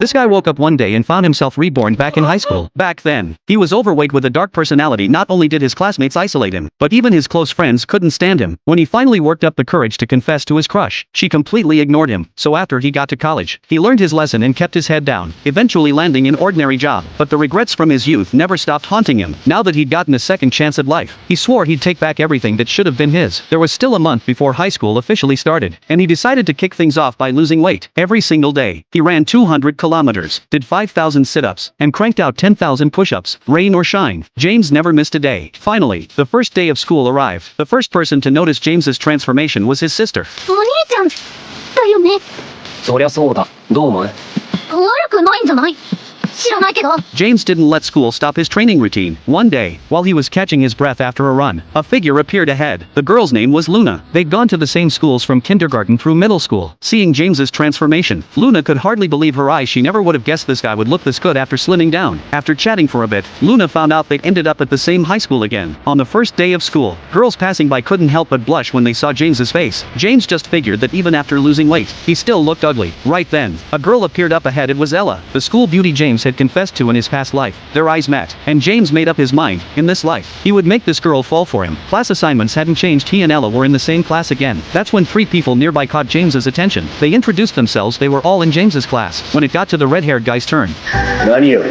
This guy woke up one day and found himself reborn back in high school. Back then, he was overweight with a dark personality. Not only did his classmates isolate him, but even his close friends couldn't stand him. When he finally worked up the courage to confess to his crush, she completely ignored him. So after he got to college, he learned his lesson and kept his head down, eventually landing an ordinary job. But the regrets from his youth never stopped haunting him. Now that he'd gotten a second chance at life, he swore he'd take back everything that should have been his. There was still a month before high school officially started, and he decided to kick things off by losing weight. Every single day, he ran 200 kilometers, did 5,000 sit-ups, and cranked out 10,000 push-ups, rain or shine. James never missed a day. Finally, the first day of school arrived. The first person to notice James's transformation was his sister. お兄ちゃんだよね。そりゃそうだ。どう思う？悪くないんじゃない？知らないけど。 James didn't let school stop his training routine. One day, while he was catching his breath after a run, a figure appeared ahead. The girl's name was Luna. They'd gone to the same schools from kindergarten through middle school. Seeing James's transformation, Luna could hardly believe her eyes. She never would have guessed this guy would look this good after slimming down. After chatting for a bit, Luna found out they'd ended up at the same high school again. On the first day of school, girls passing by couldn't help but blush when they saw James's face. James just figured that even after losing weight, he still looked ugly. Right then, a girl appeared up ahead. It was Ella, the school beauty James had confessed to in his past life. Their eyes met, and James made up his mind. In this life, he would make this girl fall for him. Class assignments hadn't changed. He and Ella were in the same class again. That's when three people nearby caught James's attention. They introduced themselves. They were all in James's class. When it got to the red-haired guy's turn, 何よ。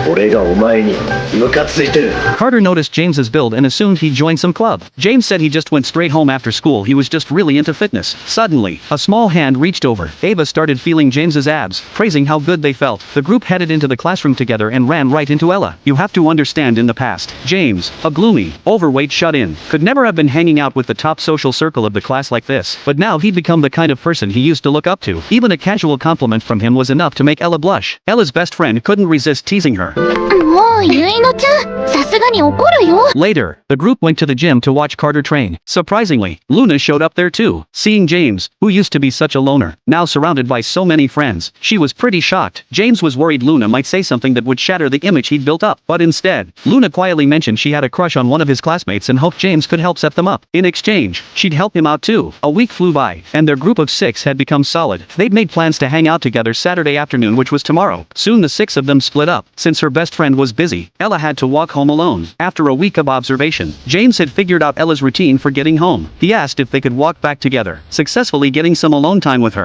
俺がお前にムカついてる。 Carter noticed James's build and assumed he'd join some club. James said he just went straight home after school. He was just really into fitness. Suddenly, a small hand reached over. Ava started feeling James's abs, praising how good they felt. The group headed into the classroom together and ran right into Ella. You have to understand, in the past, James, a gloomy, overweight shut-in, could never have been hanging out with the top social circle of the class like this. But now he'd become the kind of person he used to look up to. Even a casual compliment from him was enough to make Ella blush. Ella's best friend couldn't resist teasing her. もうゆいのちゃん、さすがに怒るよ。 Later, the group went to the gym to watch Carter train. Surprisingly, Luna showed up there too. Seeing James, who used to be such a loner, now surrounded by so many friends, she was pretty shocked. James was worried Luna might say something that would shatter the image he'd built up. But instead, Luna quietly mentioned she had a crush on one of his classmates and hoped James could help set them up. In exchange, she'd help him out too. A week flew by, and their group of 6 had become solid. They'd made plans to hang out together Saturday afternoon, which was tomorrow. Soon the 6 of them split up. Since her best friend was busy, Ella had to walk home alone. After a week of observation, James had figured out Ella's routine for getting home. He asked if they could walk back together, successfully getting some alone time with her.